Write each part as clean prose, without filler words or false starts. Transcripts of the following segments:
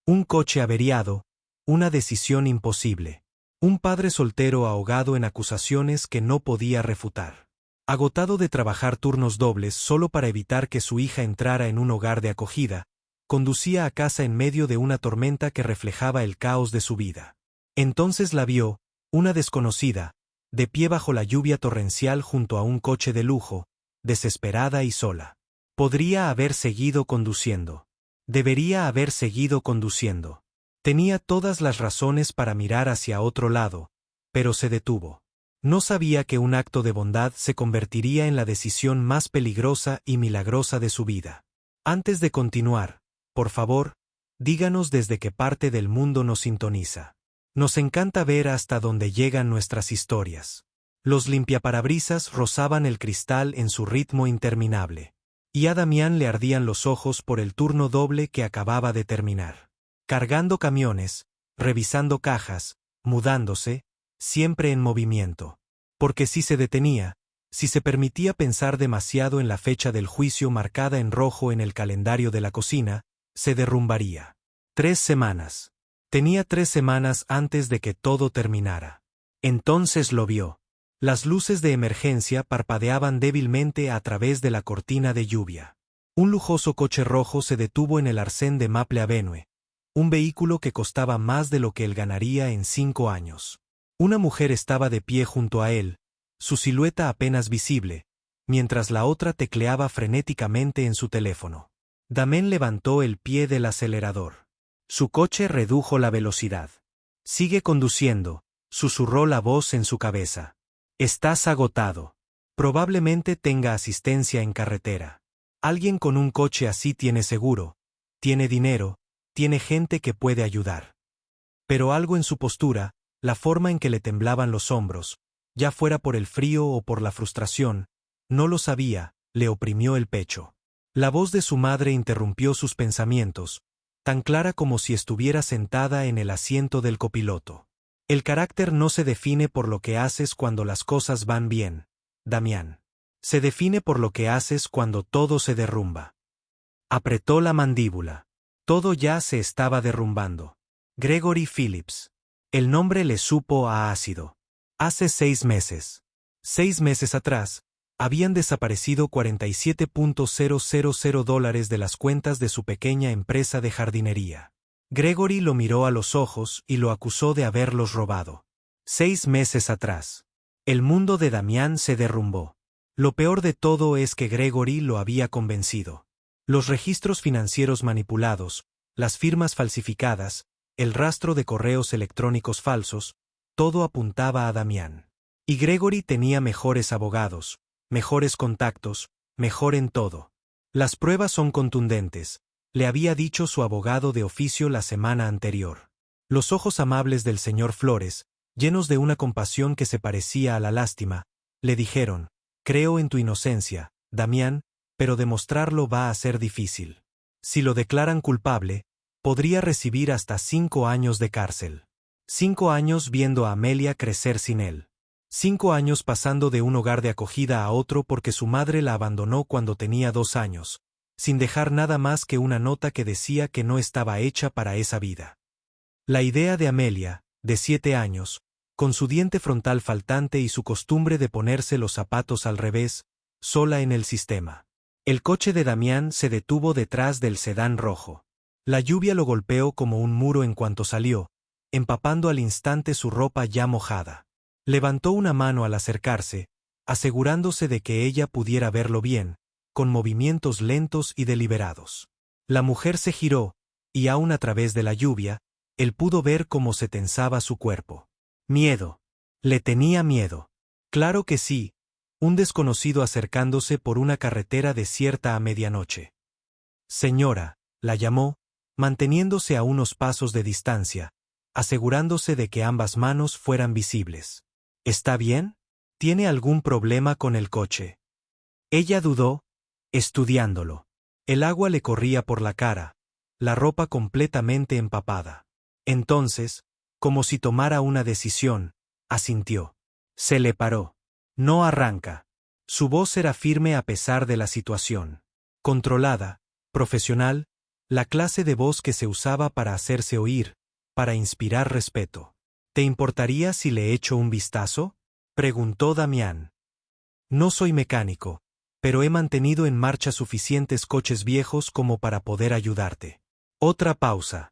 Un coche averiado, una decisión imposible. Un padre soltero ahogado en acusaciones que no podía refutar. Agotado de trabajar turnos dobles solo para evitar que su hija entrara en un hogar de acogida, conducía a casa en medio de una tormenta que reflejaba el caos de su vida. Entonces la vio, una desconocida, de pie bajo la lluvia torrencial junto a un coche de lujo, desesperada y sola. Podría haber seguido conduciendo. Debería haber seguido conduciendo. Tenía todas las razones para mirar hacia otro lado, pero se detuvo. No sabía que un acto de bondad se convertiría en la decisión más peligrosa y milagrosa de su vida. Antes de continuar, por favor, díganos desde qué parte del mundo nos sintoniza. Nos encanta ver hasta dónde llegan nuestras historias. Los limpiaparabrisas rozaban el cristal en su ritmo interminable. Y a Damián le ardían los ojos por el turno doble que acababa de terminar. Cargando camiones, revisando cajas, mudándose, siempre en movimiento. Porque si se detenía, si se permitía pensar demasiado en la fecha del juicio marcada en rojo en el calendario de la cocina, se derrumbaría. 3 semanas. Tenía 3 semanas antes de que todo terminara. Entonces lo vio. Las luces de emergencia parpadeaban débilmente a través de la cortina de lluvia. Un lujoso coche rojo se detuvo en el arcén de Maple Avenue, un vehículo que costaba más de lo que él ganaría en 5 años. Una mujer estaba de pie junto a él, su silueta apenas visible, mientras la otra tecleaba frenéticamente en su teléfono. Damián levantó el pie del acelerador. Su coche redujo la velocidad. «Sigue conduciendo», susurró la voz en su cabeza. «Estás agotado. Probablemente tenga asistencia en carretera. Alguien con un coche así tiene seguro, tiene dinero, tiene gente que puede ayudar». Pero algo en su postura, la forma en que le temblaban los hombros, ya fuera por el frío o por la frustración, no lo sabía, le oprimió el pecho. La voz de su madre interrumpió sus pensamientos, tan clara como si estuviera sentada en el asiento del copiloto. «El carácter no se define por lo que haces cuando las cosas van bien, Damián. Se define por lo que haces cuando todo se derrumba». Apretó la mandíbula. Todo ya se estaba derrumbando. Gregory Phillips. El nombre le supo a ácido. Hace 6 meses. 6 meses atrás, habían desaparecido $47,000 de las cuentas de su pequeña empresa de jardinería. Gregory lo miró a los ojos y lo acusó de haberlos robado. 6 meses atrás. El mundo de Damián se derrumbó. Lo peor de todo es que Gregory lo había convencido. Los registros financieros manipulados, las firmas falsificadas, el rastro de correos electrónicos falsos, todo apuntaba a Damián. Y Gregory tenía mejores abogados, mejores contactos, mejor en todo. «Las pruebas son contundentes», le había dicho su abogado de oficio la semana anterior. Los ojos amables del señor Flores, llenos de una compasión que se parecía a la lástima, le dijeron: «Creo en tu inocencia, Damián, pero demostrarlo va a ser difícil. Si lo declaran culpable, podría recibir hasta 5 años de cárcel. 5 años viendo a Amelia crecer sin él. 5 años pasando de un hogar de acogida a otro porque su madre la abandonó cuando tenía 2 años, sin dejar nada más que una nota que decía que no estaba hecha para esa vida». La idea de Amelia, de 7 años, con su diente frontal faltante y su costumbre de ponerse los zapatos al revés, sola en el sistema. El coche de Damián se detuvo detrás del sedán rojo. La lluvia lo golpeó como un muro en cuanto salió, empapando al instante su ropa ya mojada. Levantó una mano al acercarse, asegurándose de que ella pudiera verlo bien, con movimientos lentos y deliberados. La mujer se giró, y aún a través de la lluvia, él pudo ver cómo se tensaba su cuerpo. Miedo. Le tenía miedo. Claro que sí, un desconocido acercándose por una carretera desierta a medianoche. «Señora», la llamó, manteniéndose a unos pasos de distancia, asegurándose de que ambas manos fueran visibles. «¿Está bien? ¿Tiene algún problema con el coche?» Ella dudó, estudiándolo. El agua le corría por la cara, la ropa completamente empapada. Entonces, como si tomara una decisión, asintió. Se le paró. «No arranca». Su voz era firme a pesar de la situación. Controlada, profesional, La clase de voz que se usaba para hacerse oír, para inspirar respeto. ¿Te importaría si le echo un vistazo?, preguntó Damián. No soy mecánico, pero he mantenido en marcha suficientes coches viejos como para poder ayudarte. Otra pausa.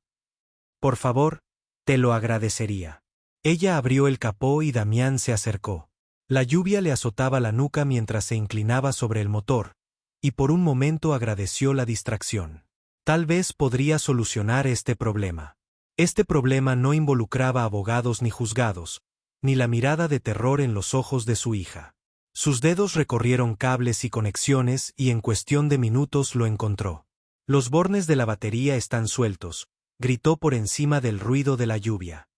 Por favor, te lo agradecería. Ella abrió el capó y Damián se acercó. La lluvia le azotaba la nuca mientras se inclinaba sobre el motor, y por un momento agradeció la distracción. Tal vez podría solucionar este problema. Este problema no involucraba abogados ni juzgados, ni la mirada de terror en los ojos de su hija. Sus dedos recorrieron cables y conexiones y en cuestión de minutos lo encontró. Los bornes de la batería están sueltos, gritó por encima del ruido de la lluvia.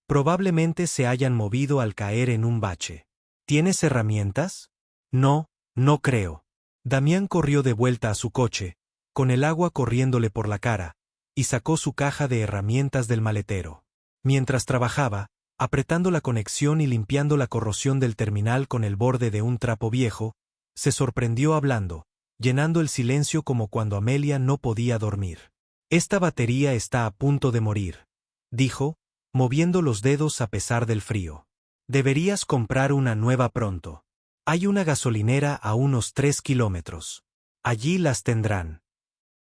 Probablemente se hayan movido al caer en un bache. ¿Tienes herramientas? No, no creo. Damián corrió de vuelta a su coche, con el agua corriéndole por la cara, y sacó su caja de herramientas del maletero. Mientras trabajaba, apretando la conexión y limpiando la corrosión del terminal con el borde de un trapo viejo, se sorprendió hablando, llenando el silencio como cuando Amelia no podía dormir. Esta batería está a punto de morir, dijo, moviendo los dedos a pesar del frío. Deberías comprar una nueva pronto. Hay una gasolinera a unos 3 kilómetros. Allí las tendrán.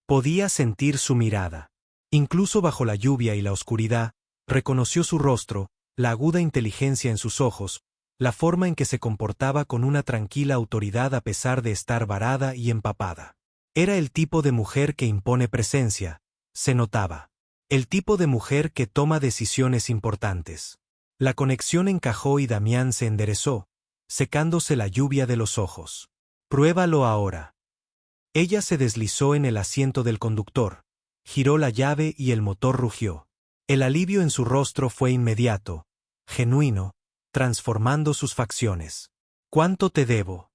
Podía sentir su mirada. Incluso bajo la lluvia y la oscuridad, reconoció su rostro, la aguda inteligencia en sus ojos, la forma en que se comportaba con una tranquila autoridad a pesar de estar varada y empapada. Era el tipo de mujer que impone presencia, se notaba. El tipo de mujer que toma decisiones importantes. La conexión encajó y Damián se enderezó, secándose la lluvia de los ojos. Pruébalo ahora. Ella se deslizó en el asiento del conductor, giró la llave y el motor rugió. El alivio en su rostro fue inmediato, genuino, transformando sus facciones. ¿Cuánto te debo?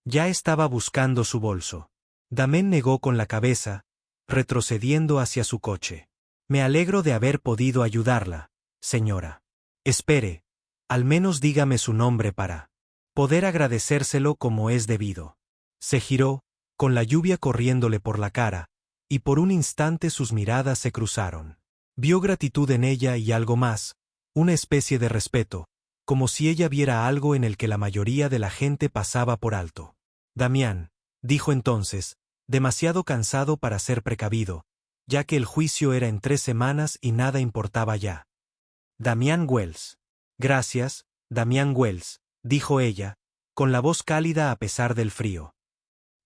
Ya estaba buscando su bolso. Damián negó con la cabeza, retrocediendo hacia su coche. Me alegro de haber podido ayudarla, señora. Espere, al menos dígame su nombre para poder agradecérselo como es debido. Se giró, con la lluvia corriéndole por la cara, y por un instante sus miradas se cruzaron. Vio gratitud en ella y algo más, una especie de respeto, como si ella viera algo en el que la mayoría de la gente pasaba por alto. Damián, dijo entonces, demasiado cansado para ser precavido, ya que el juicio era en 3 semanas y nada importaba ya. Damián Wells. Gracias, Damián Wells, dijo ella, con la voz cálida a pesar del frío.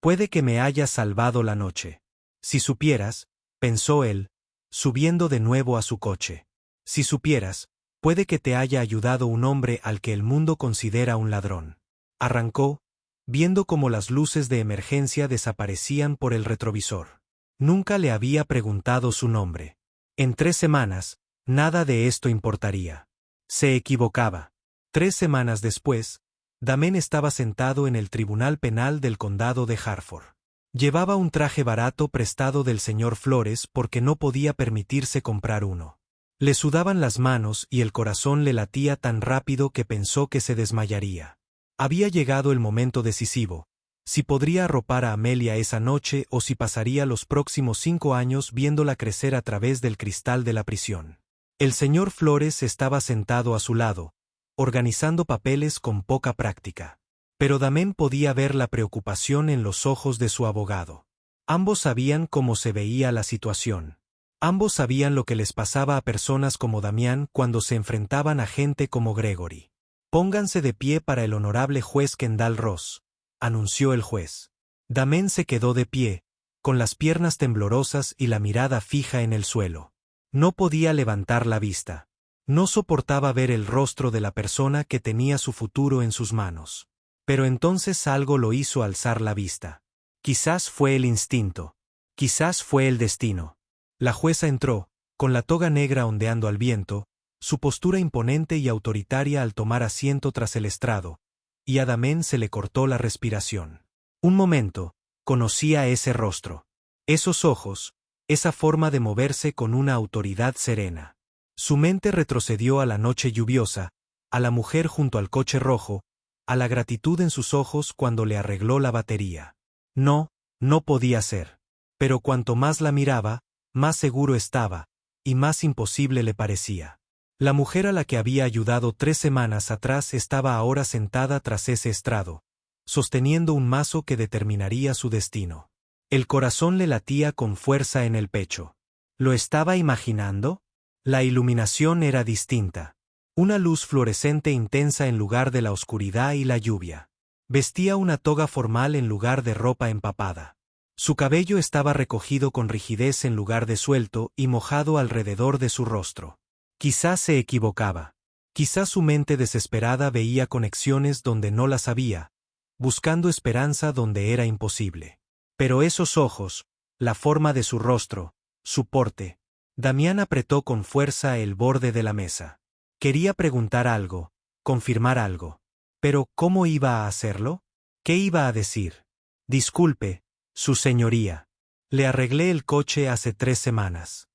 Puede que me haya salvado la noche. Si supieras, pensó él, subiendo de nuevo a su coche. Si supieras, puede que te haya ayudado un hombre al que el mundo considera un ladrón. Arrancó, viendo cómo las luces de emergencia desaparecían por el retrovisor. Nunca le había preguntado su nombre. En 3 semanas, nada de esto importaría. Se equivocaba. 3 semanas después, Damián estaba sentado en el Tribunal Penal del Condado de Hartford. Llevaba un traje barato prestado del señor Flores porque no podía permitirse comprar uno. Le sudaban las manos y el corazón le latía tan rápido que pensó que se desmayaría. Había llegado el momento decisivo, si podría arropar a Amelia esa noche o si pasaría los próximos 5 años viéndola crecer a través del cristal de la prisión. El señor Flores estaba sentado a su lado, organizando papeles con poca práctica. Pero Damián podía ver la preocupación en los ojos de su abogado. Ambos sabían cómo se veía la situación. Ambos sabían lo que les pasaba a personas como Damián cuando se enfrentaban a gente como Gregory. Pónganse de pie para el honorable juez Kendall Ross, anunció el juez. Damián se quedó de pie, con las piernas temblorosas y la mirada fija en el suelo. No podía levantar la vista. No soportaba ver el rostro de la persona que tenía su futuro en sus manos. Pero entonces algo lo hizo alzar la vista. Quizás fue el instinto. Quizás fue el destino. La jueza entró, con la toga negra ondeando al viento, su postura imponente y autoritaria al tomar asiento tras el estrado, y a Damián se le cortó la respiración. Un momento, conocía ese rostro. Esos ojos, esa forma de moverse con una autoridad serena. Su mente retrocedió a la noche lluviosa, a la mujer junto al coche rojo, a la gratitud en sus ojos cuando le arregló la batería. No, no podía ser. Pero cuanto más la miraba, más seguro estaba, y más imposible le parecía. La mujer a la que había ayudado 3 semanas atrás estaba ahora sentada tras ese estrado, sosteniendo un mazo que determinaría su destino. El corazón le latía con fuerza en el pecho. ¿Lo estaba imaginando? La iluminación era distinta. Una luz fluorescente intensa en lugar de la oscuridad y la lluvia. Vestía una toga formal en lugar de ropa empapada. Su cabello estaba recogido con rigidez en lugar de suelto y mojado alrededor de su rostro. Quizás se equivocaba. Quizás su mente desesperada veía conexiones donde no las había, buscando esperanza donde era imposible. Pero esos ojos, la forma de su rostro, su porte. Damián apretó con fuerza el borde de la mesa. Quería preguntar algo, confirmar algo. Pero ¿cómo iba a hacerlo? ¿Qué iba a decir? Disculpe, su señoría. Le arreglé el coche hace 3 semanas.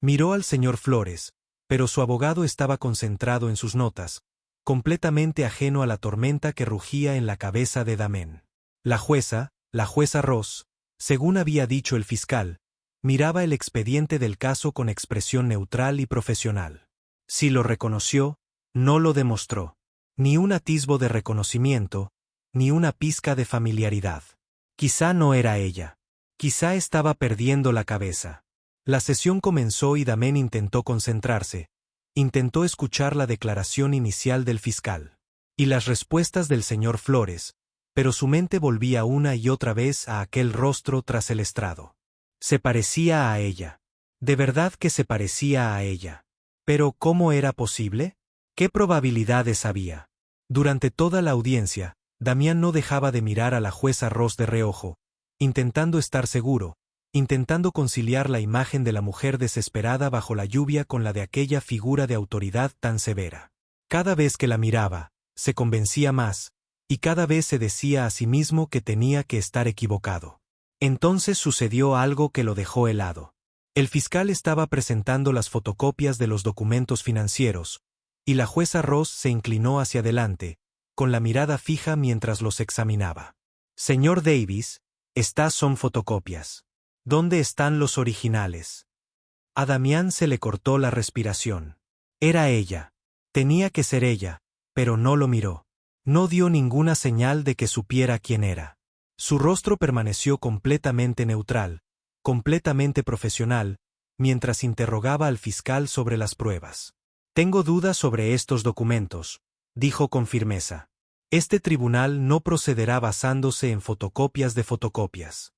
Miró al señor Flores, pero su abogado estaba concentrado en sus notas, completamente ajeno a la tormenta que rugía en la cabeza de Damián. La jueza Ross, según había dicho el fiscal, miraba el expediente del caso con expresión neutral y profesional. Si lo reconoció, no lo demostró. Ni un atisbo de reconocimiento, ni una pizca de familiaridad. Quizá no era ella. Quizá estaba perdiendo la cabeza. La sesión comenzó y Damián intentó concentrarse. Intentó escuchar la declaración inicial del fiscal. Y las respuestas del señor Flores, pero su mente volvía una y otra vez a aquel rostro tras el estrado. Se parecía a ella. De verdad que se parecía a ella. Pero ¿cómo era posible? ¿Qué probabilidades había? Durante toda la audiencia, Damián no dejaba de mirar a la jueza Ross de reojo, intentando estar seguro, intentando conciliar la imagen de la mujer desesperada bajo la lluvia con la de aquella figura de autoridad tan severa. Cada vez que la miraba, se convencía más, y cada vez se decía a sí mismo que tenía que estar equivocado. Entonces sucedió algo que lo dejó helado. El fiscal estaba presentando las fotocopias de los documentos financieros, y la jueza Ross se inclinó hacia adelante, con la mirada fija mientras los examinaba. Señor Davis, estas son fotocopias. ¿Dónde están los originales? A Damián se le cortó la respiración. Era ella. Tenía que ser ella, pero no lo miró. No dio ninguna señal de que supiera quién era. Su rostro permaneció completamente neutral, completamente profesional, mientras interrogaba al fiscal sobre las pruebas. Tengo dudas sobre estos documentos, dijo con firmeza. Este tribunal no procederá basándose en fotocopias de fotocopias.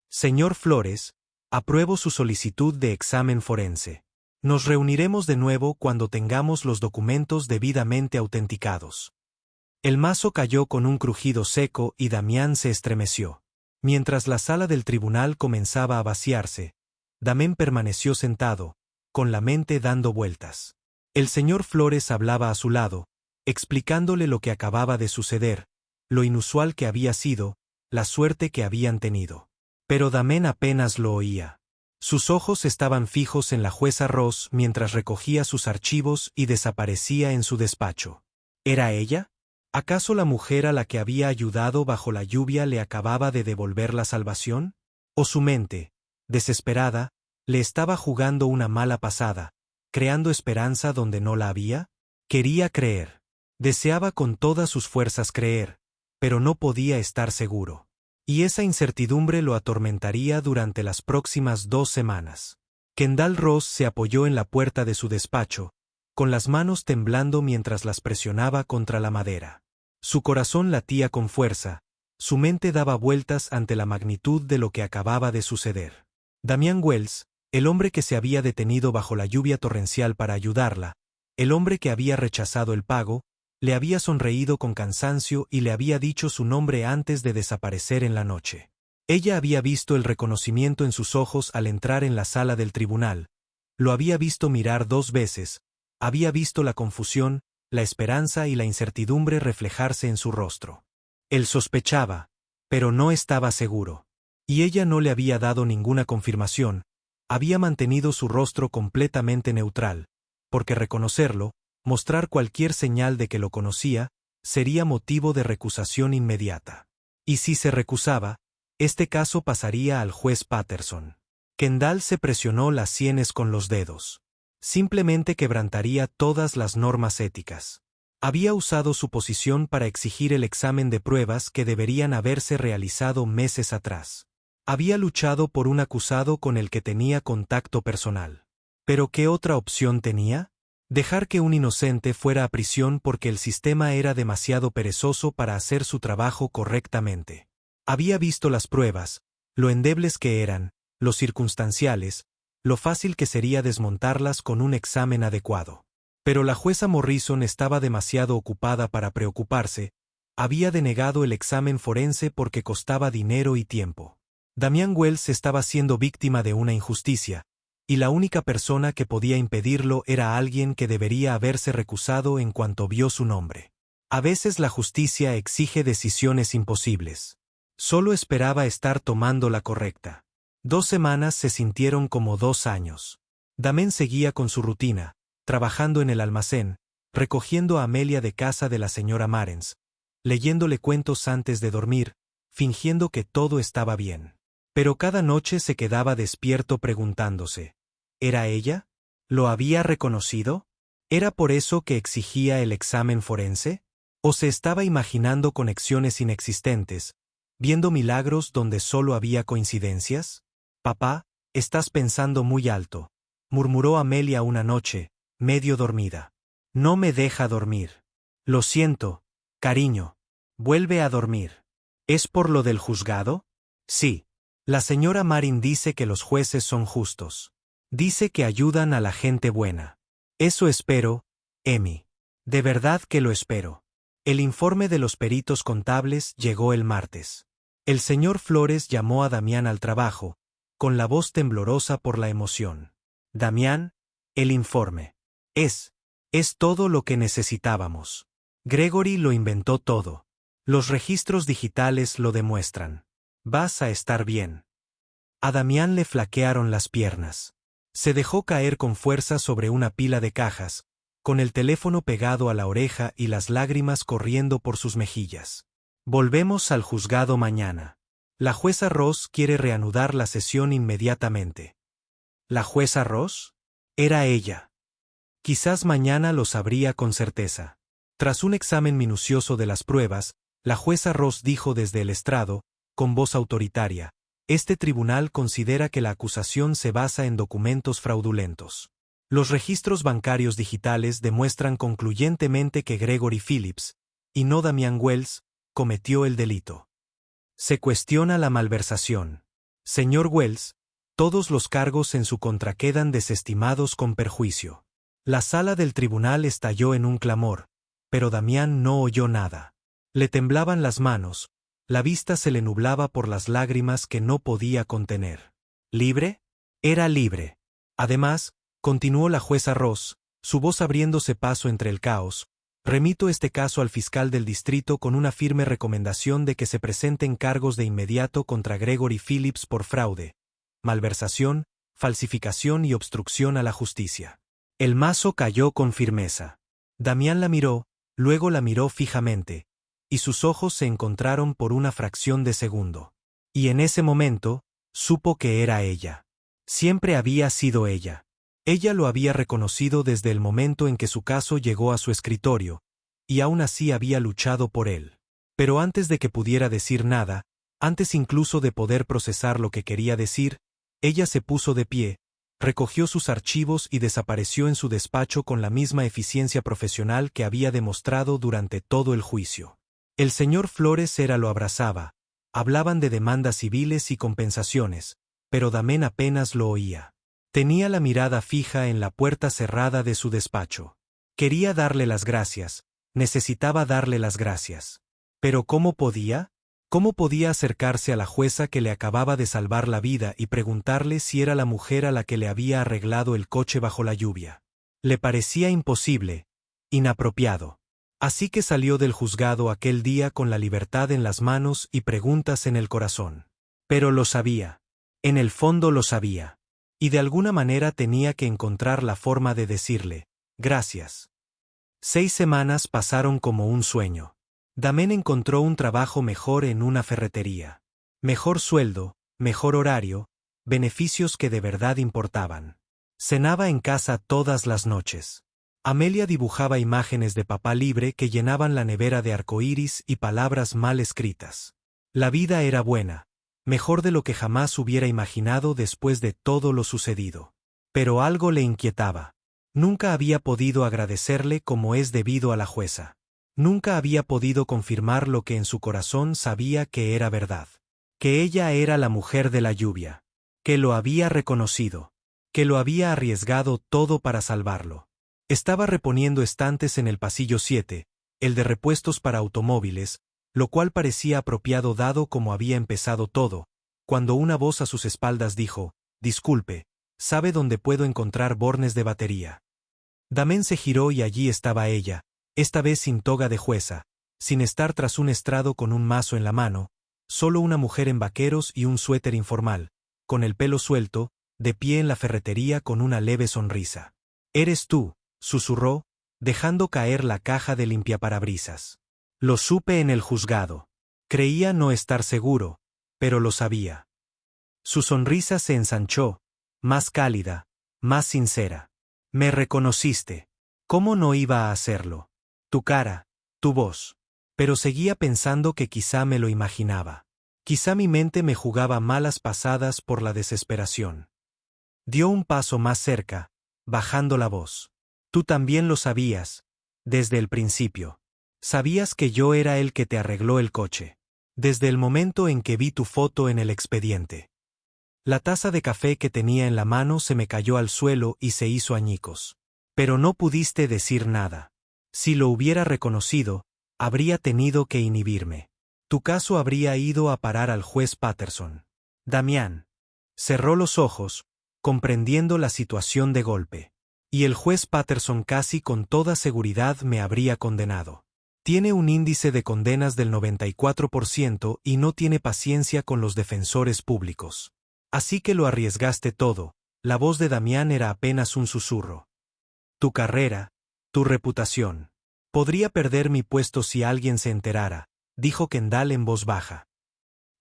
Señor Flores, apruebo su solicitud de examen forense. Nos reuniremos de nuevo cuando tengamos los documentos debidamente autenticados. El mazo cayó con un crujido seco y Damián se estremeció. Mientras la sala del tribunal comenzaba a vaciarse, Damián permaneció sentado, con la mente dando vueltas. El señor Flores hablaba a su lado, explicándole lo que acababa de suceder, lo inusual que había sido, la suerte que habían tenido. Pero Damián apenas lo oía. Sus ojos estaban fijos en la jueza Ross mientras recogía sus archivos y desaparecía en su despacho. ¿Era ella? ¿Acaso la mujer a la que había ayudado bajo la lluvia le acababa de devolver la salvación? ¿O su mente, desesperada, le estaba jugando una mala pasada, creando esperanza donde no la había? Quería creer. Deseaba con todas sus fuerzas creer, pero no podía estar seguro. Y esa incertidumbre lo atormentaría durante las próximas 2 semanas. Kendall Ross se apoyó en la puerta de su despacho, con las manos temblando mientras las presionaba contra la madera. Su corazón latía con fuerza, su mente daba vueltas ante la magnitud de lo que acababa de suceder. Damián Wells, el hombre que se había detenido bajo la lluvia torrencial para ayudarla, el hombre que había rechazado el pago, le había sonreído con cansancio y le había dicho su nombre antes de desaparecer en la noche. Ella había visto el reconocimiento en sus ojos al entrar en la sala del tribunal, lo había visto mirar 2 veces, había visto la confusión, la esperanza y la incertidumbre reflejarse en su rostro. Él sospechaba, pero no estaba seguro. Y ella no le había dado ninguna confirmación, había mantenido su rostro completamente neutral, porque reconocerlo, mostrar cualquier señal de que lo conocía, sería motivo de recusación inmediata. Y si se recusaba, Este caso pasaría al juez Patterson. Kendall se presionó las sienes con los dedos. Simplemente quebrantaría todas las normas éticas. Había usado su posición para exigir el examen de pruebas que deberían haberse realizado meses atrás. Había luchado por un acusado con el que tenía contacto personal. ¿Pero qué otra opción tenía? Dejar que un inocente fuera a prisión porque el sistema era demasiado perezoso para hacer su trabajo correctamente. Había visto las pruebas, lo endebles que eran, lo circunstanciales, lo fácil que sería desmontarlas con un examen adecuado. Pero la jueza Morrison estaba demasiado ocupada para preocuparse, había denegado el examen forense porque costaba dinero y tiempo. Damian Wells estaba siendo víctima de una injusticia, y la única persona que podía impedirlo era alguien que debería haberse recusado en cuanto vio su nombre. A veces la justicia exige decisiones imposibles. Solo esperaba estar tomando la correcta. 2 semanas se sintieron como 2 años. Damien seguía con su rutina, trabajando en el almacén, recogiendo a Amelia de casa de la señora Marens, leyéndole cuentos antes de dormir, fingiendo que todo estaba bien. Pero cada noche se quedaba despierto preguntándose, ¿era ella? ¿Lo había reconocido? ¿Era por eso que exigía el examen forense? ¿O se estaba imaginando conexiones inexistentes, viendo milagros donde solo había coincidencias? Papá, estás pensando muy alto, murmuró Amelia una noche, medio dormida. No me deja dormir. Lo siento, cariño. Vuelve a dormir. ¿Es por lo del juzgado? Sí. La señora Marin dice que los jueces son justos. Dice que ayudan a la gente buena. Eso espero, Emmy. De verdad que lo espero. El informe de los peritos contables llegó el martes. El señor Flores llamó a Damián al trabajo, con la voz temblorosa por la emoción. Damián, el informe. Es todo lo que necesitábamos. Gregory lo inventó todo. Los registros digitales lo demuestran. Vas a estar bien. A Damián le flaquearon las piernas. Se dejó caer con fuerza sobre una pila de cajas, con el teléfono pegado a la oreja y las lágrimas corriendo por sus mejillas. Volvemos al juzgado mañana. La jueza Ross quiere reanudar la sesión inmediatamente. ¿La jueza Ross? Era ella. Quizás mañana lo sabría con certeza. Tras un examen minucioso de las pruebas, la jueza Ross dijo desde el estrado, con voz autoritaria, este tribunal considera que la acusación se basa en documentos fraudulentos. Los registros bancarios digitales demuestran concluyentemente que Gregory Phillips, y no Damian Wells, cometió el delito. Se cuestiona la malversación. Señor Wells, todos los cargos en su contra quedan desestimados con perjuicio. La sala del tribunal estalló en un clamor, pero Damián no oyó nada. Le temblaban las manos, la vista se le nublaba por las lágrimas que no podía contener. ¿Libre? Era libre. Además, continuó la jueza Ross, su voz abriéndose paso entre el caos, remito este caso al fiscal del distrito con una firme recomendación de que se presenten cargos de inmediato contra Gregory Phillips por fraude, malversación, falsificación y obstrucción a la justicia. El mazo cayó con firmeza. Damián la miró, luego la miró fijamente, y sus ojos se encontraron por una fracción de segundo. Y en ese momento, supo que era ella. Siempre había sido ella. Ella lo había reconocido desde el momento en que su caso llegó a su escritorio, y aún así había luchado por él. Pero antes de que pudiera decir nada, antes incluso de poder procesar lo que quería decir, ella se puso de pie, recogió sus archivos y desapareció en su despacho con la misma eficiencia profesional que había demostrado durante todo el juicio. El señor Flores lo abrazaba, hablaban de demandas civiles y compensaciones, pero Damián apenas lo oía. Tenía la mirada fija en la puerta cerrada de su despacho. Quería darle las gracias, necesitaba darle las gracias. ¿Pero cómo podía? ¿Cómo podía acercarse a la jueza que le acababa de salvar la vida y preguntarle si era la mujer a la que le había arreglado el coche bajo la lluvia? Le parecía imposible, inapropiado. Así que salió del juzgado aquel día con la libertad en las manos y preguntas en el corazón. Pero lo sabía. En el fondo lo sabía. Y de alguna manera tenía que encontrar la forma de decirle, gracias. 6 semanas pasaron como un sueño. Damián encontró un trabajo mejor en una ferretería. Mejor sueldo, mejor horario, beneficios que de verdad importaban. Cenaba en casa todas las noches. Amelia dibujaba imágenes de papá libre que llenaban la nevera de arcoíris y palabras mal escritas. La vida era buena, mejor de lo que jamás hubiera imaginado después de todo lo sucedido. Pero algo le inquietaba. Nunca había podido agradecerle como es debido a la jueza. Nunca había podido confirmar lo que en su corazón sabía que era verdad. Que ella era la mujer de la lluvia. Que lo había reconocido. Que lo había arriesgado todo para salvarlo. Estaba reponiendo estantes en el pasillo 7, el de repuestos para automóviles, lo cual parecía apropiado dado como había empezado todo, cuando una voz a sus espaldas dijo: «Disculpe, ¿sabe dónde puedo encontrar bornes de batería?». Damián se giró y allí estaba ella, esta vez sin toga de jueza, sin estar tras un estrado con un mazo en la mano, solo una mujer en vaqueros y un suéter informal, con el pelo suelto, de pie en la ferretería con una leve sonrisa. «¿Eres tú?», susurró, dejando caer la caja de limpiaparabrisas. Lo supe en el juzgado. Creía no estar seguro, pero lo sabía. Su sonrisa se ensanchó, más cálida, más sincera. «Me reconociste. ¿Cómo no iba a hacerlo? Tu cara, tu voz». Pero seguía pensando que quizá me lo imaginaba. Quizá mi mente me jugaba malas pasadas por la desesperación. Dio un paso más cerca, bajando la voz. «Tú también lo sabías, desde el principio. Sabías que yo era el que te arregló el coche. Desde el momento en que vi tu foto en el expediente». La taza de café que tenía en la mano se me cayó al suelo y se hizo añicos. «Pero no pudiste decir nada. Si lo hubiera reconocido, habría tenido que inhibirme. Tu caso habría ido a parar al juez Patterson». Damián cerró los ojos, comprendiendo la situación de golpe. Y el juez Patterson casi con toda seguridad me habría condenado. Tiene un índice de condenas del 94% y no tiene paciencia con los defensores públicos. Así que lo arriesgaste todo. La voz de Damián era apenas un susurro. «Tu carrera, tu reputación. Podría perder mi puesto si alguien se enterara», dijo Kendall en voz baja.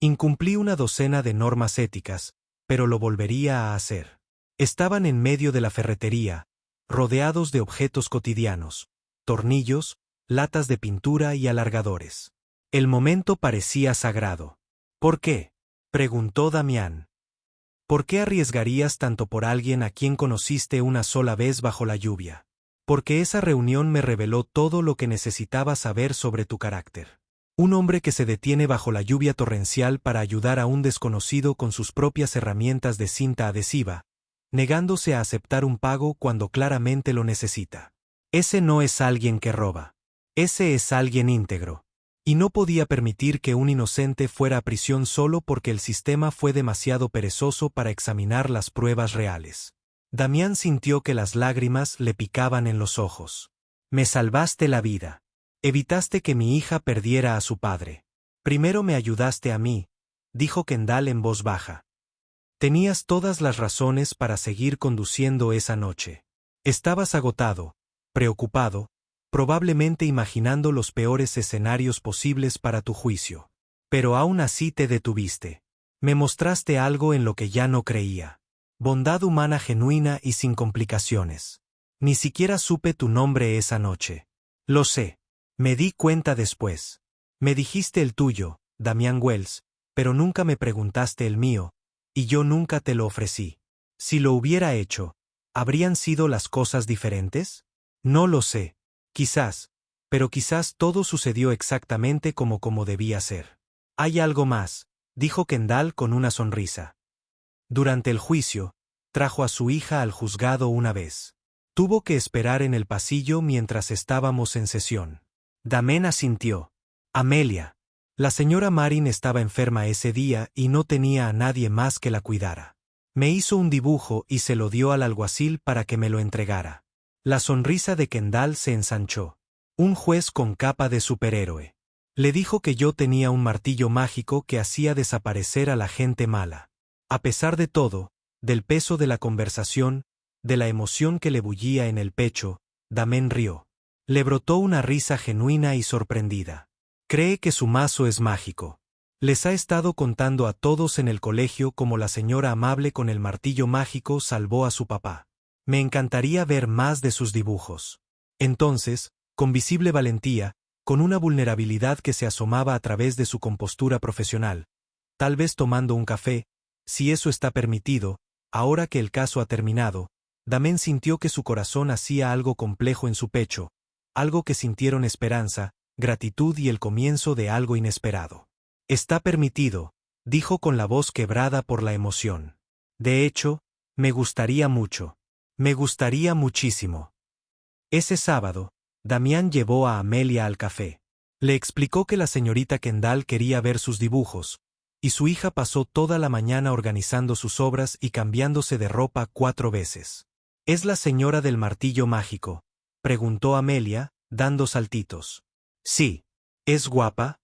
«Incumplí una docena de normas éticas, pero lo volvería a hacer». Estaban en medio de la ferretería, rodeados de objetos cotidianos, tornillos, latas de pintura y alargadores. El momento parecía sagrado. «¿Por qué?», preguntó Damián. «¿Por qué arriesgarías tanto por alguien a quien conociste una sola vez bajo la lluvia?». «Porque esa reunión me reveló todo lo que necesitaba saber sobre tu carácter. Un hombre que se detiene bajo la lluvia torrencial para ayudar a un desconocido con sus propias herramientas de cinta adhesiva, negándose a aceptar un pago cuando claramente lo necesita. Ese no es alguien que roba. Ese es alguien íntegro. Y no podía permitir que un inocente fuera a prisión solo porque el sistema fue demasiado perezoso para examinar las pruebas reales». Damián sintió que las lágrimas le picaban en los ojos. «Me salvaste la vida. Evitaste que mi hija perdiera a su padre. Primero me ayudaste a mí», dijo Kendall en voz baja. «Tenías todas las razones para seguir conduciendo esa noche. Estabas agotado, preocupado, probablemente imaginando los peores escenarios posibles para tu juicio. Pero aún así te detuviste. Me mostraste algo en lo que ya no creía. Bondad humana genuina y sin complicaciones. Ni siquiera supe tu nombre esa noche. Lo sé. Me di cuenta después. Me dijiste el tuyo, Damián Wells, pero nunca me preguntaste el mío, y yo nunca te lo ofrecí. Si lo hubiera hecho, ¿habrían sido las cosas diferentes? No lo sé. Quizás, pero quizás todo sucedió exactamente como debía ser». «Hay algo más», dijo Kendall con una sonrisa. Durante el juicio, trajo a su hija al juzgado una vez. Tuvo que esperar en el pasillo mientras estábamos en sesión. Damián asintió. «Amelia. La señora Marin estaba enferma ese día y no tenía a nadie más que la cuidara. Me hizo un dibujo y se lo dio al alguacil para que me lo entregara». La sonrisa de Kendall se ensanchó. «Un juez con capa de superhéroe. Le dijo que yo tenía un martillo mágico que hacía desaparecer a la gente mala». A pesar de todo, del peso de la conversación, de la emoción que le bullía en el pecho, Damián rió. Le brotó una risa genuina y sorprendida. «Cree que su mazo es mágico». Les ha estado contando a todos en el colegio cómo la señora amable con el martillo mágico salvó a su papá. Me encantaría ver más de sus dibujos. Entonces, con visible valentía, con una vulnerabilidad que se asomaba a través de su compostura profesional, tal vez tomando un café, si eso está permitido, ahora que el caso ha terminado, Damien sintió que su corazón hacía algo complejo en su pecho, algo que sintieron esperanza, gratitud y el comienzo de algo inesperado. Está permitido, dijo con la voz quebrada por la emoción. De hecho, me gustaría mucho. Me gustaría muchísimo. Ese sábado, Damián llevó a Amelia al café. Le explicó que la señorita Kendall quería ver sus dibujos, y su hija pasó toda la mañana organizando sus obras y cambiándose de ropa 4 veces. ¿Es la señora del martillo mágico?, preguntó Amelia, dando saltitos. Sí. ¿Es guapa?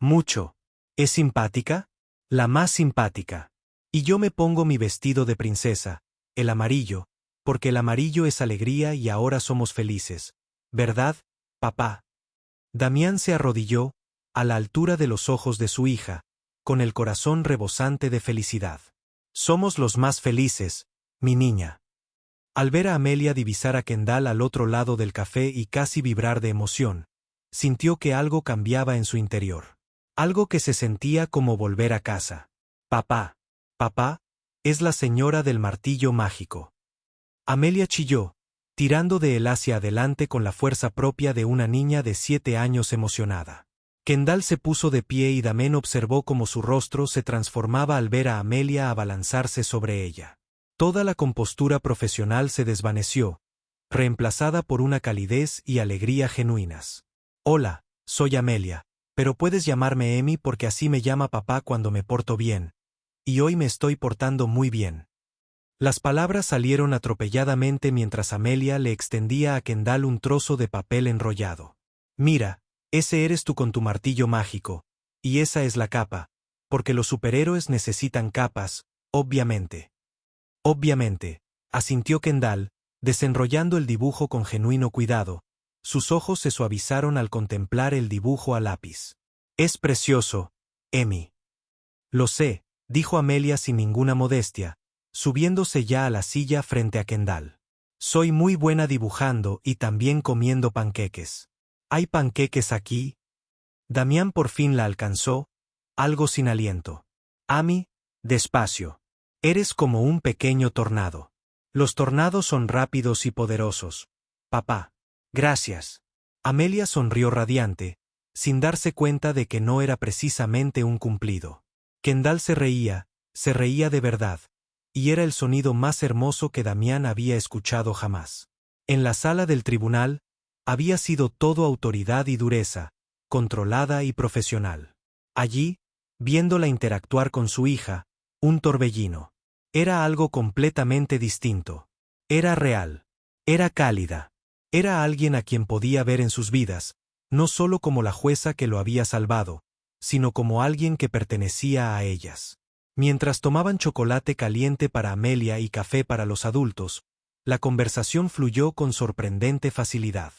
Mucho. ¿Es simpática? La más simpática. Y yo me pongo mi vestido de princesa, el amarillo, porque el amarillo es alegría y ahora somos felices. ¿Verdad, papá? Damián se arrodilló, a la altura de los ojos de su hija, con el corazón rebosante de felicidad. Somos los más felices, mi niña. Al ver a Amelia divisar a Kendall al otro lado del café y casi vibrar de emoción, sintió que algo cambiaba en su interior. Algo que se sentía como volver a casa. Papá, papá, es la señora del martillo mágico. Amelia chilló, tirando de él hacia adelante con la fuerza propia de una niña de 7 años emocionada. Kendall se puso de pie y Damien observó cómo su rostro se transformaba al ver a Amelia abalanzarse sobre ella. Toda la compostura profesional se desvaneció, reemplazada por una calidez y alegría genuinas. Hola, soy Amelia, pero puedes llamarme Emi porque así me llama papá cuando me porto bien. Y hoy me estoy portando muy bien. Las palabras salieron atropelladamente mientras Amelia le extendía a Kendall un trozo de papel enrollado. Mira, ese eres tú con tu martillo mágico, y esa es la capa, porque los superhéroes necesitan capas, obviamente. Obviamente, asintió Kendall, desenrollando el dibujo con genuino cuidado. Sus ojos se suavizaron al contemplar el dibujo a lápiz. Es precioso, Emi. Lo sé, dijo Amelia sin ninguna modestia, subiéndose ya a la silla frente a Kendall. Soy muy buena dibujando y también comiendo panqueques. ¿Hay panqueques aquí? Damián por fin la alcanzó, algo sin aliento. Ami, despacio. Eres como un pequeño tornado. Los tornados son rápidos y poderosos. Papá. Gracias. Amelia sonrió radiante, sin darse cuenta de que no era precisamente un cumplido. Kendall se reía de verdad, y era el sonido más hermoso que Damián había escuchado jamás. En la sala del tribunal, había sido todo autoridad y dureza, controlada y profesional. Allí, viéndola interactuar con su hija, un torbellino. Era algo completamente distinto. Era real. Era cálida. Era alguien a quien podía ver en sus vidas, no solo como la jueza que lo había salvado, sino como alguien que pertenecía a ellas. Mientras tomaban chocolate caliente para Amelia y café para los adultos, la conversación fluyó con sorprendente facilidad.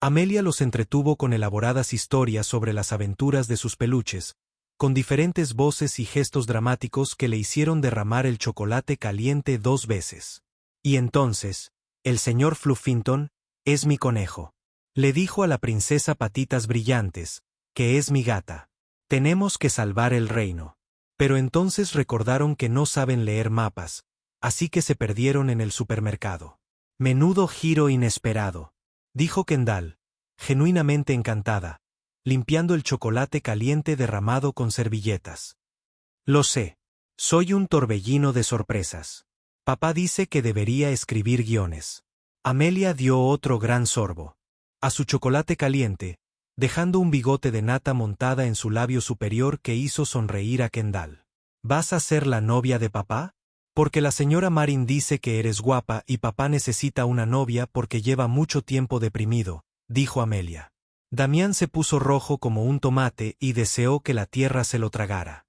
Amelia los entretuvo con elaboradas historias sobre las aventuras de sus peluches, con diferentes voces y gestos dramáticos que le hicieron derramar el chocolate caliente 2 veces. Y entonces, el señor Fluffington es mi conejo. Le dijo a la princesa Patitas Brillantes, que es mi gata. Tenemos que salvar el reino. Pero entonces recordaron que no saben leer mapas, así que se perdieron en el supermercado. Menudo giro inesperado, dijo Kendall, genuinamente encantada, limpiando el chocolate caliente derramado con servilletas. Lo sé. Soy un torbellino de sorpresas. Papá dice que debería escribir guiones. Amelia dio otro gran sorbo a su chocolate caliente, dejando un bigote de nata montada en su labio superior que hizo sonreír a Kendall. ¿Vas a ser la novia de papá? Porque la señora Marin dice que eres guapa y papá necesita una novia porque lleva mucho tiempo deprimido, dijo Amelia. Damián se puso rojo como un tomate y deseó que la tierra se lo tragara.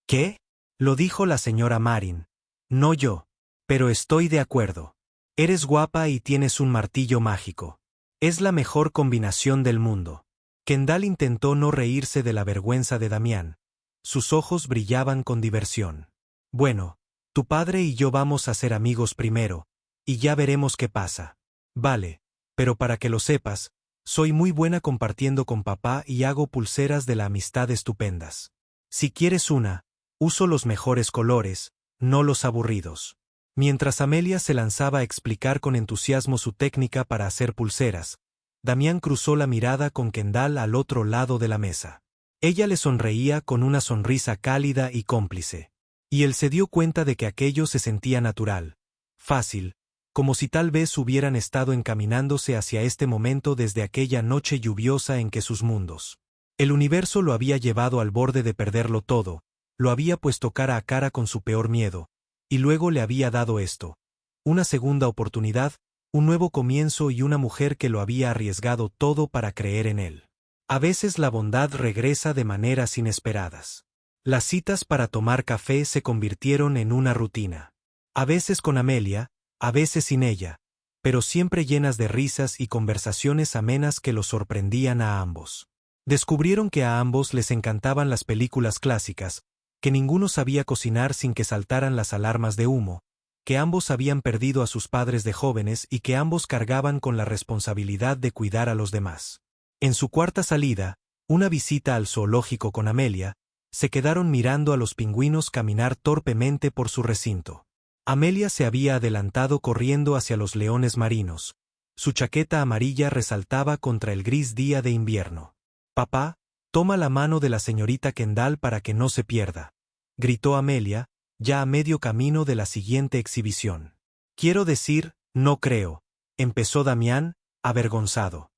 ¿Qué? Lo dijo la señora Marin. No yo. Pero estoy de acuerdo. Eres guapa y tienes un martillo mágico. Es la mejor combinación del mundo. Kendall intentó no reírse de la vergüenza de Damián, Sus ojos brillaban con diversión. Bueno, tu padre y yo vamos a ser amigos primero, y ya veremos qué pasa. Vale, pero para que lo sepas, soy muy buena compartiendo con papá y hago pulseras de la amistad estupendas. Si quieres una, uso los mejores colores, no los aburridos. Mientras Amelia se lanzaba a explicar con entusiasmo su técnica para hacer pulseras, Damián cruzó la mirada con Kendall al otro lado de la mesa. Ella le sonreía con una sonrisa cálida y cómplice. Y él se dio cuenta de que aquello se sentía natural, fácil, como si tal vez hubieran estado encaminándose hacia este momento desde aquella noche lluviosa en que sus mundos. El universo lo había llevado al borde de perderlo todo, lo había puesto cara a cara con su peor miedo, y luego le había dado esto, una segunda oportunidad, un nuevo comienzo y una mujer que lo había arriesgado todo para creer en él. A veces la bondad regresa de maneras inesperadas. Las citas para tomar café se convirtieron en una rutina. A veces con Amelia, a veces sin ella, pero siempre llenas de risas y conversaciones amenas que los sorprendían a ambos. Descubrieron que a ambos les encantaban las películas clásicas, que ninguno sabía cocinar sin que saltaran las alarmas de humo, que ambos habían perdido a sus padres de jóvenes y que ambos cargaban con la responsabilidad de cuidar a los demás. En su cuarta salida, una visita al zoológico con Amelia, se quedaron mirando a los pingüinos caminar torpemente por su recinto. Amelia se había adelantado corriendo hacia los leones marinos. Su chaqueta amarilla resaltaba contra el gris día de invierno. «Papá, toma la mano de la señorita Kendall para que no se pierda», gritó Amelia, ya a medio camino de la siguiente exhibición. «Quiero decir, no creo», empezó Damián, avergonzado.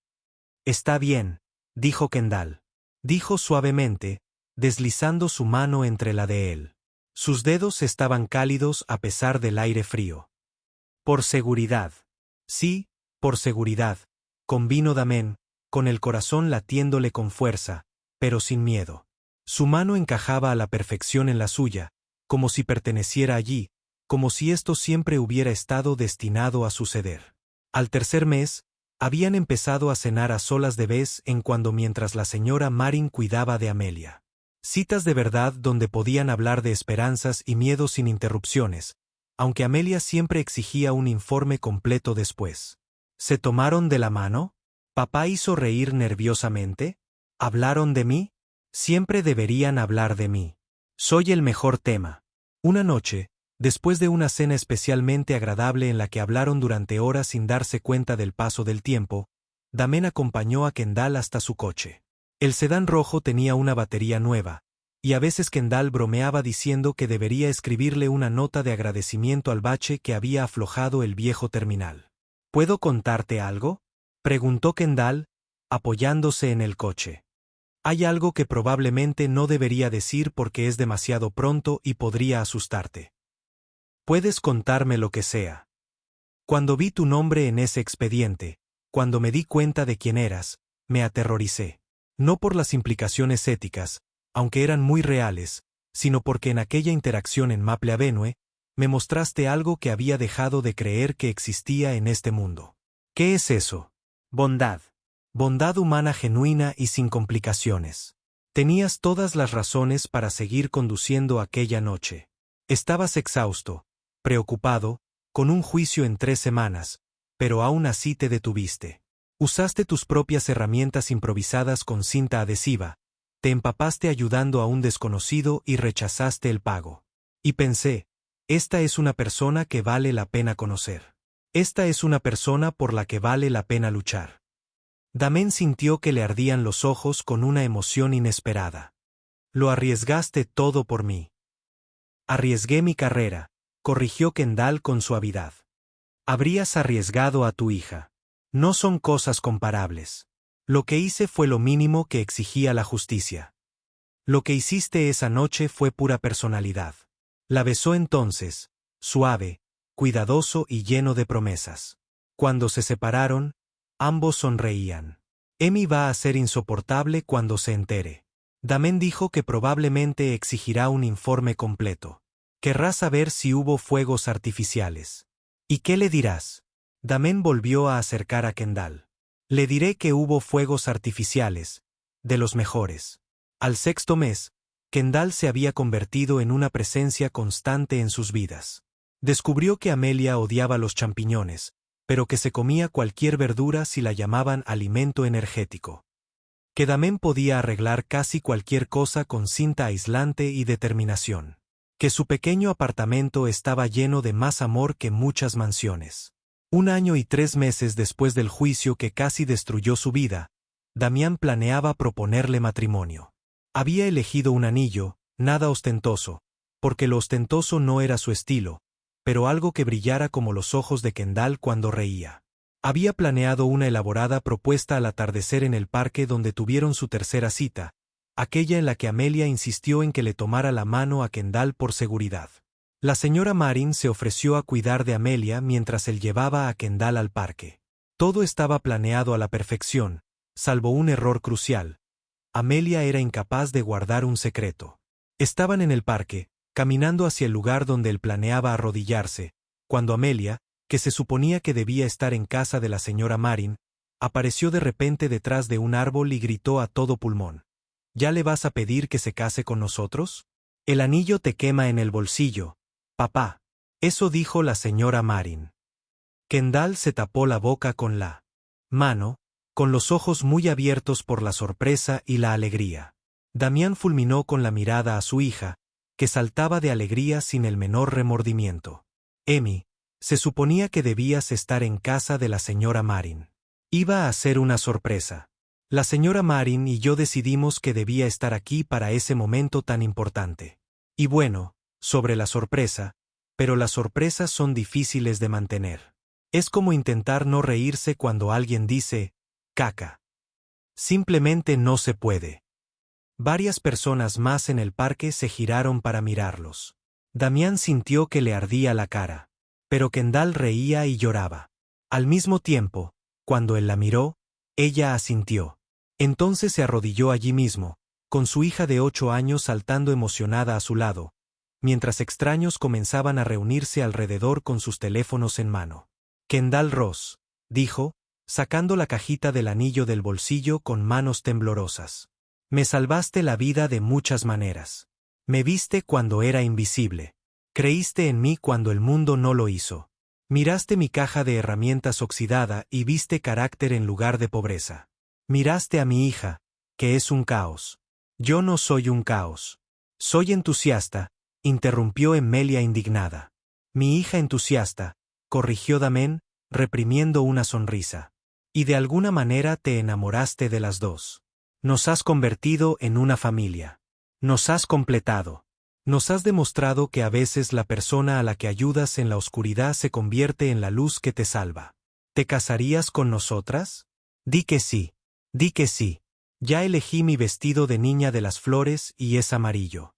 «Está bien», dijo Kendall. Dijo suavemente, deslizando su mano entre la de él. Sus dedos estaban cálidos a pesar del aire frío. «Por seguridad». «Sí, por seguridad», convino Damián, con el corazón latiéndole con fuerza, pero sin miedo. Su mano encajaba a la perfección en la suya, como si perteneciera allí, como si esto siempre hubiera estado destinado a suceder. Al tercer mes, habían empezado a cenar a solas de vez en cuando mientras la señora Marin cuidaba de Amelia. Citas de verdad donde podían hablar de esperanzas y miedos sin interrupciones, aunque Amelia siempre exigía un informe completo después. ¿Se tomaron de la mano? ¿Papá hizo reír nerviosamente? ¿Hablaron de mí? Siempre deberían hablar de mí. Soy el mejor tema. Una noche, después de una cena especialmente agradable en la que hablaron durante horas sin darse cuenta del paso del tiempo, Damián acompañó a Kendall hasta su coche. El sedán rojo tenía una batería nueva, y a veces Kendall bromeaba diciendo que debería escribirle una nota de agradecimiento al bache que había aflojado el viejo terminal. ¿Puedo contarte algo?, preguntó Kendall, apoyándose en el coche. Hay algo que probablemente no debería decir porque es demasiado pronto y podría asustarte. Puedes contarme lo que sea. Cuando vi tu nombre en ese expediente, cuando me di cuenta de quién eras, me aterroricé. No por las implicaciones éticas, aunque eran muy reales, sino porque en aquella interacción en Maple Avenue, me mostraste algo que había dejado de creer que existía en este mundo. ¿Qué es eso? Bondad. Bondad humana genuina y sin complicaciones. Tenías todas las razones para seguir conduciendo aquella noche. Estabas exhausto, preocupado, con un juicio en 3 semanas, pero aún así te detuviste. Usaste tus propias herramientas improvisadas con cinta adhesiva, te empapaste ayudando a un desconocido y rechazaste el pago. Y pensé, esta es una persona que vale la pena conocer. Esta es una persona por la que vale la pena luchar. Damián sintió que le ardían los ojos con una emoción inesperada. Lo arriesgaste todo por mí. Arriesgué mi carrera, corrigió Kendall con suavidad. Habrías arriesgado a tu hija. No son cosas comparables. Lo que hice fue lo mínimo que exigía la justicia. Lo que hiciste esa noche fue pura personalidad. La besó entonces, suave, cuidadoso y lleno de promesas. Cuando se separaron, ambos sonreían. Emi va a ser insoportable cuando se entere. Damián dijo que probablemente exigirá un informe completo. Querrá saber si hubo fuegos artificiales. ¿Y qué le dirás? Damián volvió a acercar a Kendall. Le diré que hubo fuegos artificiales, de los mejores. Al 6.º mes, Kendall se había convertido en una presencia constante en sus vidas. Descubrió que Amelia odiaba los champiñones, pero que se comía cualquier verdura si la llamaban alimento energético. Que Damien podía arreglar casi cualquier cosa con cinta aislante y determinación. Que su pequeño apartamento estaba lleno de más amor que muchas mansiones. 1 año y 3 meses después del juicio que casi destruyó su vida, Damien planeaba proponerle matrimonio. Había elegido un anillo, nada ostentoso, porque lo ostentoso no era su estilo, pero algo que brillara como los ojos de Kendall cuando reía. Había planeado una elaborada propuesta al atardecer en el parque donde tuvieron su tercera cita, aquella en la que Amelia insistió en que le tomara la mano a Kendall por seguridad. La señora Marin se ofreció a cuidar de Amelia mientras él llevaba a Kendall al parque. Todo estaba planeado a la perfección, salvo un error crucial. Amelia era incapaz de guardar un secreto. Estaban en el parque, caminando hacia el lugar donde él planeaba arrodillarse, cuando Amelia, que se suponía que debía estar en casa de la señora Marin, apareció de repente detrás de un árbol y gritó a todo pulmón: ¿Ya le vas a pedir que se case con nosotros? El anillo te quema en el bolsillo, papá. Eso dijo la señora Marin. Kendall se tapó la boca con la mano, con los ojos muy abiertos por la sorpresa y la alegría. Damien fulminó con la mirada a su hija, que saltaba de alegría sin el menor remordimiento. Amy, se suponía que debías estar en casa de la señora Marin. Iba a ser una sorpresa. La señora Marin y yo decidimos que debía estar aquí para ese momento tan importante. Y bueno, sobre la sorpresa, pero las sorpresas son difíciles de mantener. Es como intentar no reírse cuando alguien dice, caca. Simplemente no se puede. Varias personas más en el parque se giraron para mirarlos. Damien sintió que le ardía la cara. Pero Kendall reía y lloraba. Al mismo tiempo, cuando él la miró, ella asintió. Entonces se arrodilló allí mismo, con su hija de 8 años saltando emocionada a su lado, mientras extraños comenzaban a reunirse alrededor con sus teléfonos en mano. Kendall Ross, dijo, sacando la cajita del anillo del bolsillo con manos temblorosas. Me salvaste la vida de muchas maneras. Me viste cuando era invisible. Creíste en mí cuando el mundo no lo hizo. Miraste mi caja de herramientas oxidada y viste carácter en lugar de pobreza. Miraste a mi hija, que es un caos. Yo no soy un caos. Soy entusiasta, interrumpió Emilia indignada. Mi hija entusiasta, corrigió Damien, reprimiendo una sonrisa. Y de alguna manera te enamoraste de las dos. Nos has convertido en una familia. Nos has completado. Nos has demostrado que a veces la persona a la que ayudas en la oscuridad se convierte en la luz que te salva. ¿Te casarías con nosotras? Di que sí. Di que sí. Ya elegí mi vestido de niña de las flores y es amarillo.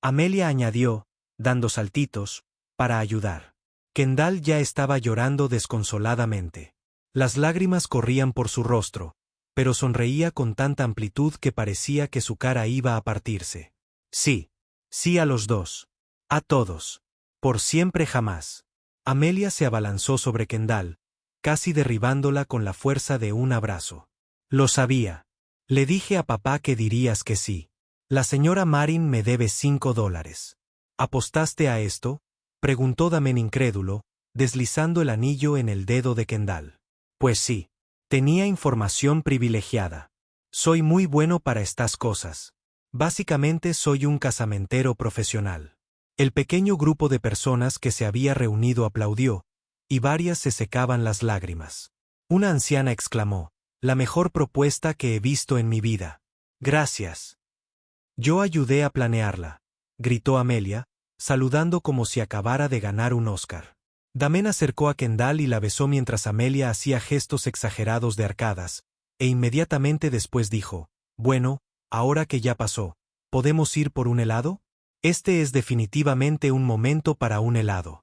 Amelia añadió, dando saltitos, para ayudar. Kendall ya estaba llorando desconsoladamente. Las lágrimas corrían por su rostro, pero sonreía con tanta amplitud que parecía que su cara iba a partirse. Sí. Sí a los dos. A todos. Por siempre jamás. Amelia se abalanzó sobre Kendall, casi derribándola con la fuerza de un abrazo. Lo sabía. Le dije a papá que dirías que sí. La señora Marin me debe $5. ¿Apostaste a esto? Preguntó Damien incrédulo, deslizando el anillo en el dedo de Kendall. Pues sí. Tenía información privilegiada. Soy muy bueno para estas cosas. Básicamente soy un casamentero profesional. El pequeño grupo de personas que se había reunido aplaudió, y varias se secaban las lágrimas. Una anciana exclamó, la mejor propuesta que he visto en mi vida. Gracias. Yo ayudé a planearla, gritó Amelia, saludando como si acabara de ganar un Oscar. Damien acercó a Kendall y la besó mientras Amelia hacía gestos exagerados de arcadas, e inmediatamente después dijo, bueno, ahora que ya pasó, ¿podemos ir por un helado? Este es definitivamente un momento para un helado.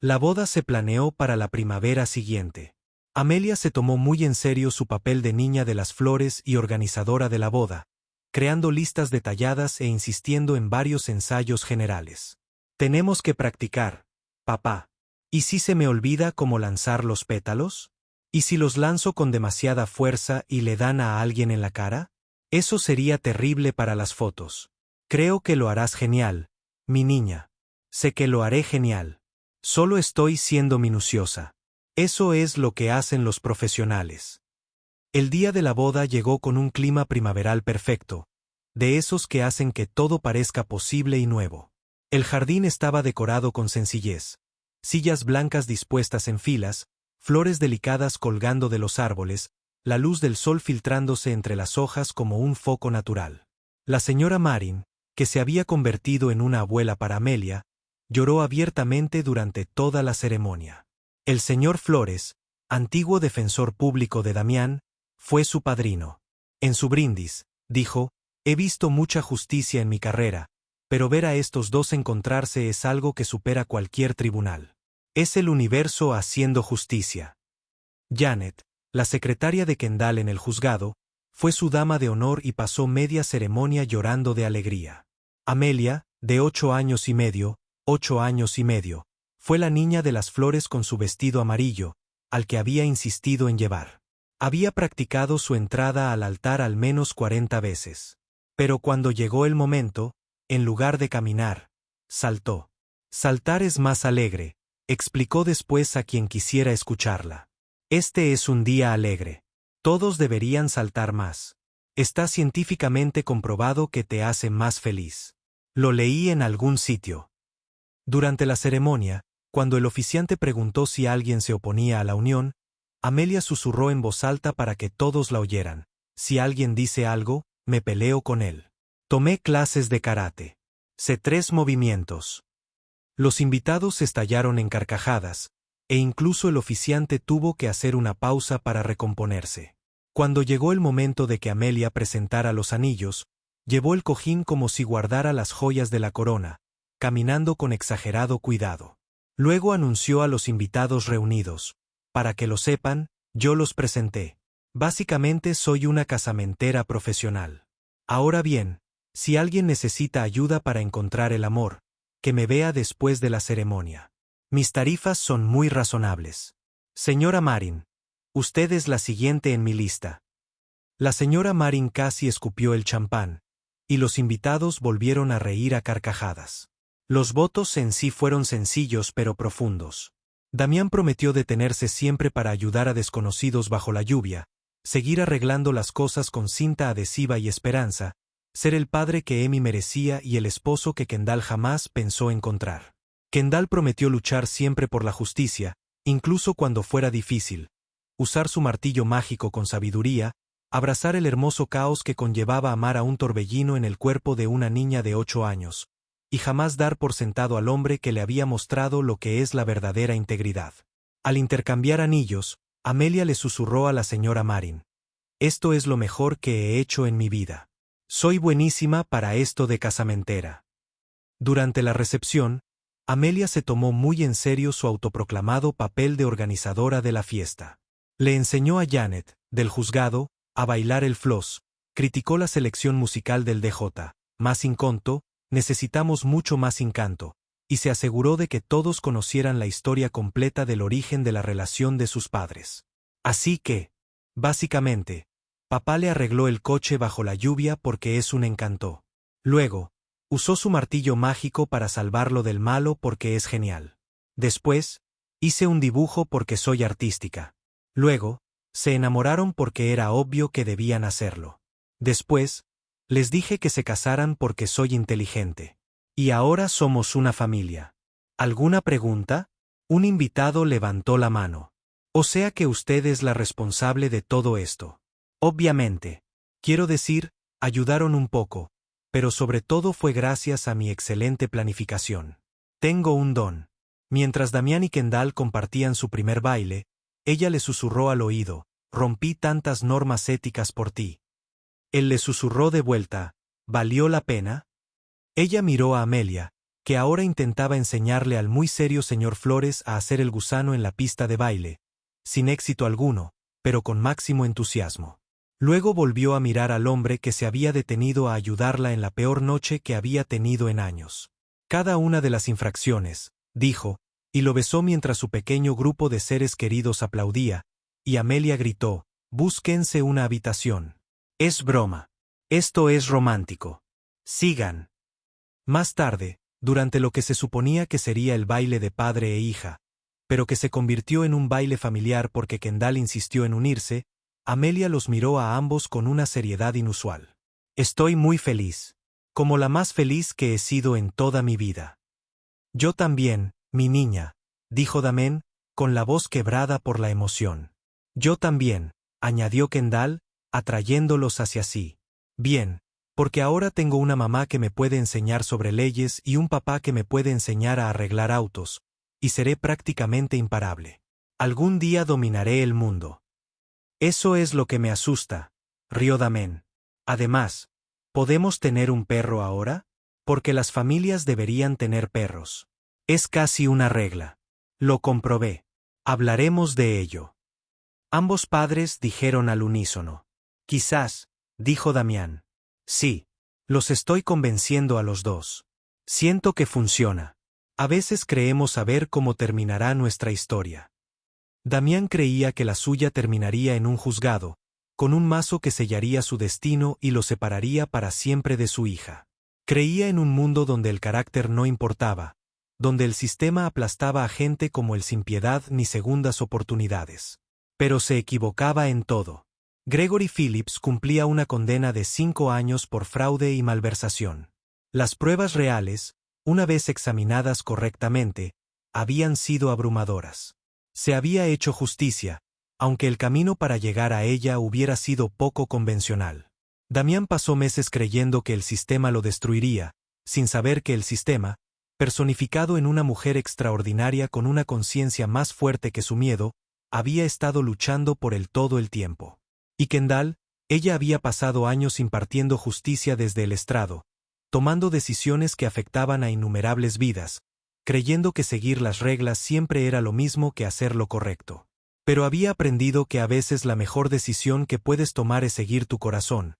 La boda se planeó para la primavera siguiente. Amelia se tomó muy en serio su papel de niña de las flores y organizadora de la boda, creando listas detalladas e insistiendo en varios ensayos generales. Tenemos que practicar, papá. ¿Y si se me olvida cómo lanzar los pétalos? ¿Y si los lanzo con demasiada fuerza y le dan a alguien en la cara? Eso sería terrible para las fotos. Creo que lo harás genial, mi niña. Sé que lo haré genial. Solo estoy siendo minuciosa. Eso es lo que hacen los profesionales. El día de la boda llegó con un clima primaveral perfecto, de esos que hacen que todo parezca posible y nuevo. El jardín estaba decorado con sencillez. Sillas blancas dispuestas en filas, flores delicadas colgando de los árboles, la luz del sol filtrándose entre las hojas como un foco natural. La señora Marin, que se había convertido en una abuela para Amelia, lloró abiertamente durante toda la ceremonia. El señor Flores, antiguo defensor público de Damián, fue su padrino. En su brindis, dijo: «He visto mucha justicia en mi carrera, pero ver a estos dos encontrarse es algo que supera cualquier tribunal. Es el universo haciendo justicia». Janet, la secretaria de Kendall en el juzgado, fue su dama de honor y pasó media ceremonia llorando de alegría. Amelia, de 8 años y medio, fue la niña de las flores con su vestido amarillo, al que había insistido en llevar. Había practicado su entrada al altar al menos 40 veces. Pero cuando llegó el momento, en lugar de caminar, saltó. Saltar es más alegre, explicó después a quien quisiera escucharla. Este es un día alegre. Todos deberían saltar más. Está científicamente comprobado que te hace más feliz. Lo leí en algún sitio. Durante la ceremonia, cuando el oficiante preguntó si alguien se oponía a la unión, Amelia susurró en voz alta para que todos la oyeran: «Si alguien dice algo, me peleo con él». Tomé clases de karate. Sé 3 movimientos. Los invitados estallaron en carcajadas, e incluso el oficiante tuvo que hacer una pausa para recomponerse. Cuando llegó el momento de que Amelia presentara los anillos, llevó el cojín como si guardara las joyas de la corona, caminando con exagerado cuidado. Luego anunció a los invitados reunidos: «Para que lo sepan, yo los presenté. Básicamente soy una casamentera profesional. Ahora bien, si alguien necesita ayuda para encontrar el amor, que me vea después de la ceremonia. Mis tarifas son muy razonables. Señora Marin, usted es la siguiente en mi lista». La señora Marin casi escupió el champán, y los invitados volvieron a reír a carcajadas. Los votos en sí fueron sencillos pero profundos. Damián prometió detenerse siempre para ayudar a desconocidos bajo la lluvia, seguir arreglando las cosas con cinta adhesiva y esperanza, ser el padre que Amy merecía y el esposo que Kendall jamás pensó encontrar. Kendall prometió luchar siempre por la justicia, incluso cuando fuera difícil, usar su martillo mágico con sabiduría, abrazar el hermoso caos que conllevaba amar a un torbellino en el cuerpo de una niña de 8 años, y jamás dar por sentado al hombre que le había mostrado lo que es la verdadera integridad. Al intercambiar anillos, Amelia le susurró a la señora Marin: «Esto es lo mejor que he hecho en mi vida. Soy buenísima para esto de casamentera». Durante la recepción, Amelia se tomó muy en serio su autoproclamado papel de organizadora de la fiesta. Le enseñó a Janet, del juzgado, a bailar el floss, criticó la selección musical del DJ, más inconto, necesitamos mucho más encanto, y se aseguró de que todos conocieran la historia completa del origen de la relación de sus padres. Así que, básicamente, papá le arregló el coche bajo la lluvia porque es un encanto. Luego, usó su martillo mágico para salvarlo del malo porque es genial. Después, hice un dibujo porque soy artística. Luego, se enamoraron porque era obvio que debían hacerlo. Después, les dije que se casaran porque soy inteligente. Y ahora somos una familia. ¿Alguna pregunta? Un invitado levantó la mano. O sea que usted es la responsable de todo esto. Obviamente. Quiero decir, ayudaron un poco, pero sobre todo fue gracias a mi excelente planificación. Tengo un don. Mientras Damián y Kendall compartían su primer baile, ella le susurró al oído: «Rompí tantas normas éticas por ti». Él le susurró de vuelta: «¿Valió la pena?». Ella miró a Amelia, que ahora intentaba enseñarle al muy serio señor Flores a hacer el gusano en la pista de baile, sin éxito alguno, pero con máximo entusiasmo. Luego volvió a mirar al hombre que se había detenido a ayudarla en la peor noche que había tenido en años. «Cada una de las infracciones», dijo, y lo besó mientras su pequeño grupo de seres queridos aplaudía, y Amelia gritó: «Búsquense una habitación. Es broma. Esto es romántico. Sigan». Más tarde, durante lo que se suponía que sería el baile de padre e hija, pero que se convirtió en un baile familiar porque Kendall insistió en unirse, Amelia los miró a ambos con una seriedad inusual. Estoy muy feliz. Como la más feliz que he sido en toda mi vida. Yo también, mi niña, dijo Damen, con la voz quebrada por la emoción. Yo también, añadió Kendall, atrayéndolos hacia sí. Bien, porque ahora tengo una mamá que me puede enseñar sobre leyes y un papá que me puede enseñar a arreglar autos, y seré prácticamente imparable. Algún día dominaré el mundo. Eso es lo que me asusta, rió Damen. Además, ¿podemos tener un perro ahora? Porque las familias deberían tener perros. Es casi una regla. Lo comprobé. Hablaremos de ello. Ambos padres dijeron al unísono. Quizás, dijo Damián. Sí. Los estoy convenciendo a los dos. Siento que funciona. A veces creemos saber cómo terminará nuestra historia. Damián creía que la suya terminaría en un juzgado, con un mazo que sellaría su destino y lo separaría para siempre de su hija. Creía en un mundo donde el carácter no importaba, donde el sistema aplastaba a gente como el sin piedad ni segundas oportunidades. Pero se equivocaba en todo. Gregory Phillips cumplía una condena de 5 años por fraude y malversación. Las pruebas reales, una vez examinadas correctamente, habían sido abrumadoras. Se había hecho justicia, aunque el camino para llegar a ella hubiera sido poco convencional. Damián pasó meses creyendo que el sistema lo destruiría, sin saber que el sistema, personificado en una mujer extraordinaria con una conciencia más fuerte que su miedo, había estado luchando por él todo el tiempo. Y Kendall, ella había pasado años impartiendo justicia desde el estrado, tomando decisiones que afectaban a innumerables vidas, creyendo que seguir las reglas siempre era lo mismo que hacer lo correcto. Pero había aprendido que a veces la mejor decisión que puedes tomar es seguir tu corazón,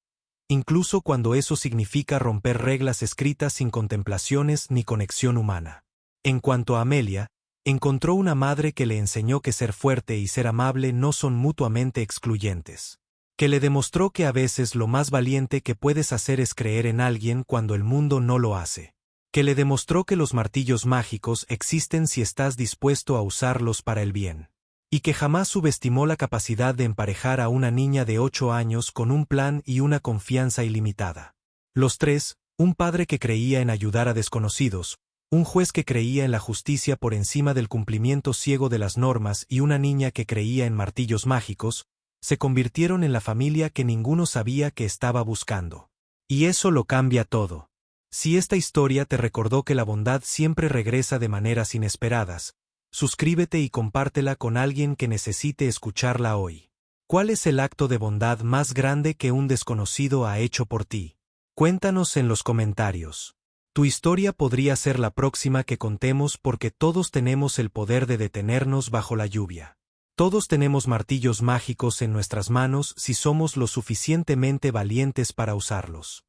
incluso cuando eso significa romper reglas escritas sin contemplaciones ni conexión humana. En cuanto a Amelia, encontró una madre que le enseñó que ser fuerte y ser amable no son mutuamente excluyentes. Que le demostró que a veces lo más valiente que puedes hacer es creer en alguien cuando el mundo no lo hace. Que le demostró que los martillos mágicos existen si estás dispuesto a usarlos para el bien. Y que jamás subestimó la capacidad de emparejar a una niña de 8 años con un plan y una confianza ilimitada. Los tres, un padre que creía en ayudar a desconocidos, un juez que creía en la justicia por encima del cumplimiento ciego de las normas y una niña que creía en martillos mágicos, se convirtieron en la familia que ninguno sabía que estaba buscando. Y eso lo cambia todo. Si esta historia te recordó que la bondad siempre regresa de maneras inesperadas, suscríbete y compártela con alguien que necesite escucharla hoy. ¿Cuál es el acto de bondad más grande que un desconocido ha hecho por ti? Cuéntanos en los comentarios. Tu historia podría ser la próxima que contemos porque todos tenemos el poder de detenernos bajo la lluvia. Todos tenemos martillos mágicos en nuestras manos si somos lo suficientemente valientes para usarlos.